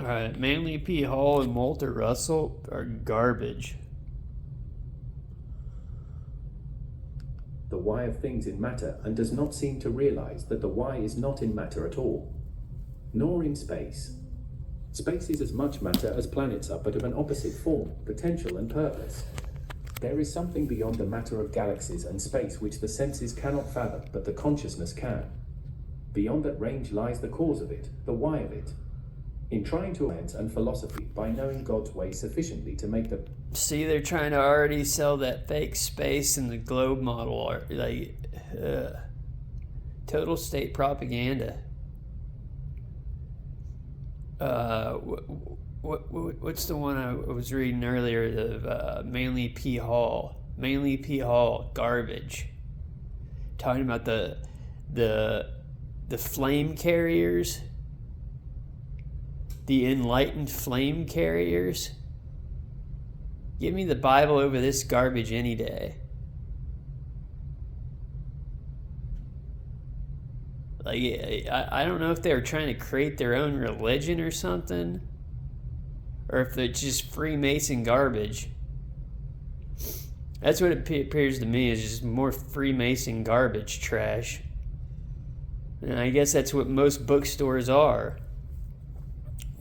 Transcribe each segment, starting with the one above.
Alright, Manly P Hall and Walter Russell are garbage. The why of things in matter and does not seem to realize that the why is not in matter at all, nor in space. Space is as much matter as planets are, but of an opposite form, potential and purpose. There is something beyond the matter of galaxies and space which the senses cannot fathom, but the consciousness can. Beyond that range lies the cause of it, the why of it. In trying to science and philosophy by knowing God's way sufficiently to make the... See, they're trying to already sell that fake space and the globe model. Total state propaganda. What's the one I was reading earlier? The Manly P Hall. Manly P Hall, garbage. Talking about the flame carriers. The enlightened flame carriers. Give me the Bible over this garbage any day. Like, I don't know if they were trying to create their own religion or something, or if they're just Freemason garbage. That's what it appears to me, is just more Freemason garbage trash. And I guess that's what most bookstores are.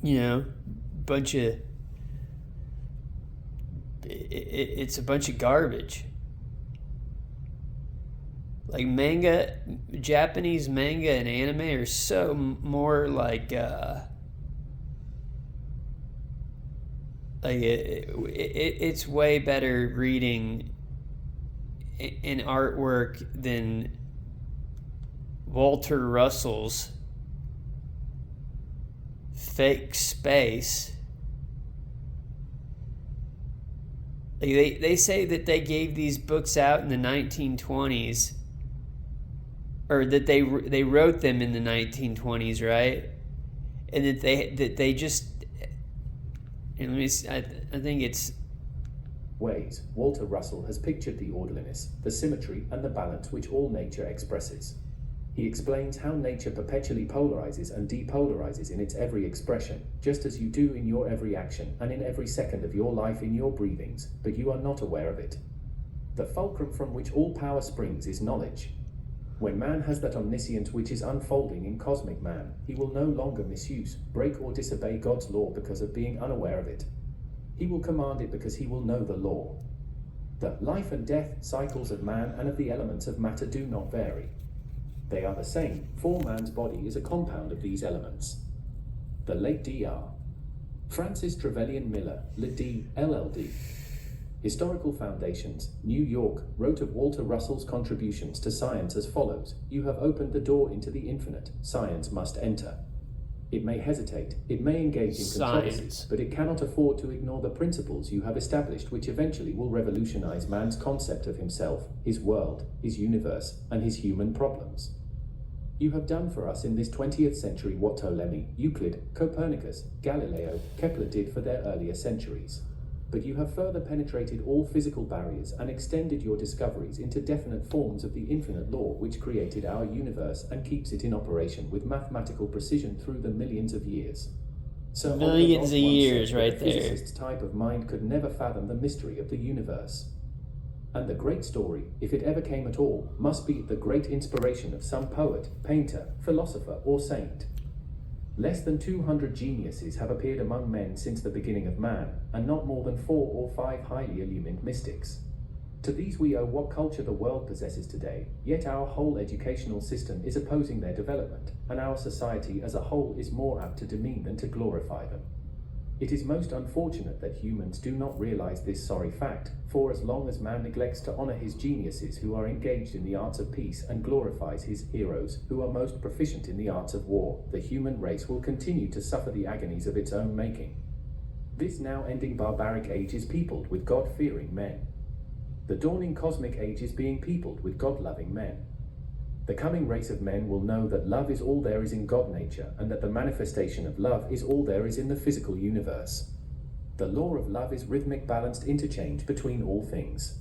You know, it's a bunch of garbage. Like manga, Japanese manga and anime are so more like it's way better reading an artwork than Walter Russell's fake space. They say that they gave these books out in the 1920s, or that they wrote them in the 1920s, right? And that they just, and let me see, I think it's ways Walter Russell has pictured the orderliness, the symmetry and the balance which all nature expresses. He explains how nature perpetually polarizes and depolarizes in its every expression, just as you do in your every action and in every second of your life in your breathings, but you are not aware of it. The fulcrum from which all power springs is knowledge. When man has that omniscience which is unfolding in cosmic man, he will no longer misuse, break or disobey God's law because of being unaware of it. He will command it because he will know the law. The life and death cycles of man and of the elements of matter do not vary. They are the same, for man's body is a compound of these elements. The late Dr. Francis Trevelyan Miller, LD, LLD. Historical Foundations, New York, wrote of Walter Russell's contributions to science as follows: "You have opened the door into the infinite. Science must enter. It may hesitate, it may engage in controversies, but it cannot afford to ignore the principles you have established, which eventually will revolutionize man's concept of himself, his world, his universe, and his human problems. You have done for us in this 20th century what Ptolemy, Euclid, Copernicus, Galileo, Kepler did for their earlier centuries. But you have further penetrated all physical barriers and extended your discoveries into definite forms of the infinite law which created our universe and keeps it in operation with mathematical precision through the millions of years. So millions of years, right there. The physicist's type of mind could never fathom the mystery of the universe. And the great story, if it ever came at all, must be the great inspiration of some poet, painter, philosopher, or saint. Less than 200 geniuses have appeared among men since the beginning of man, and not more than 4 or 5 highly illumined mystics. To these we owe what culture the world possesses today, yet our whole educational system is opposing their development, and our society as a whole is more apt to demean than to glorify them. It is most unfortunate that humans do not realize this sorry fact, for as long as man neglects to honor his geniuses who are engaged in the arts of peace and glorifies his heroes who are most proficient in the arts of war, the human race will continue to suffer the agonies of its own making. This now ending barbaric age is peopled with God-fearing men. The dawning cosmic age is being peopled with God-loving men. The coming race of men will know that love is all there is in God nature, and that the manifestation of love is all there is in the physical universe. The law of love is rhythmic balanced interchange between all things.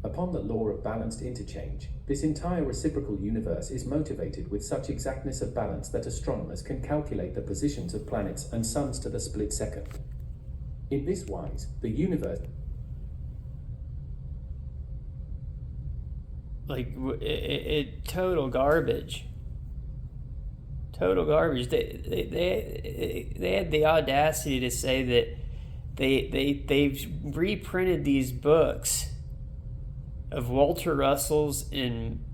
Upon the law of balanced interchange, this entire reciprocal universe is motivated with such exactness of balance that astronomers can calculate the positions of planets and suns to the split second. In this wise, the universe... Total garbage. Total garbage. They had the audacity to say that they've reprinted these books of Walter Russell's and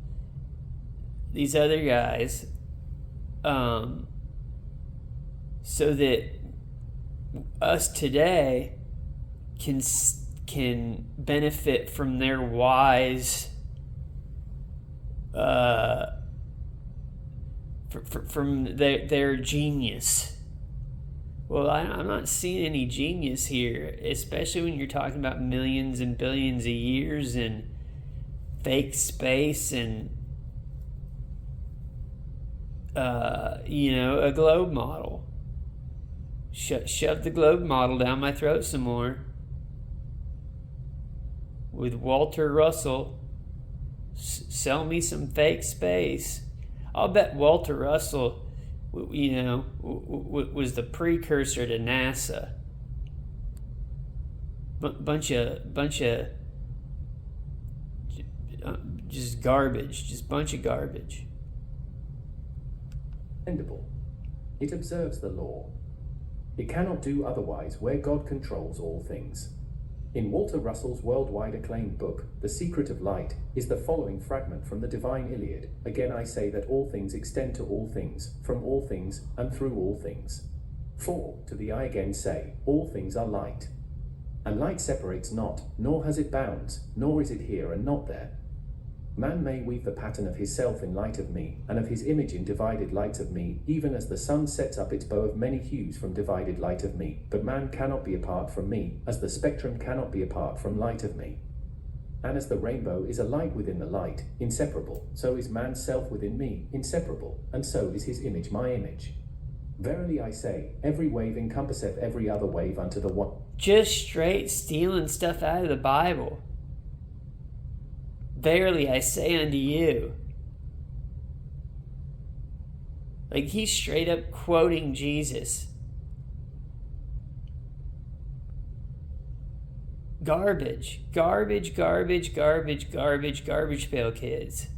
these other guys, so that us today can benefit from their wise, from their genius. Well, I'm not seeing any genius here, especially when you're talking about millions and billions of years and fake space and a globe model. Shove the globe model down my throat some more. With Walter Russell, sell me some fake space. I'll bet Walter Russell, was the precursor to NASA. Bunch of just garbage, just bunch of garbage. It observes the law. It cannot do otherwise where God controls all things. In Walter Russell's worldwide acclaimed book, The Secret of Light, is the following fragment from the Divine Iliad. Again I say that all things extend to all things, from all things, and through all things. For, to the I again say, all things are light. And light separates not, nor has it bounds, nor is it here and not there. Man may weave the pattern of his self in light of me, and of his image in divided light of me, even as the sun sets up its bow of many hues from divided light of me. But man cannot be apart from me, as the spectrum cannot be apart from light of me. And as the rainbow is a light within the light, inseparable, so is man's self within me, inseparable, and so is his image my image. Verily I say, every wave encompasseth every other wave unto the one. Just straight stealing stuff out of the Bible. Verily I say unto you. Like, he's straight up quoting Jesus. Garbage pail kids.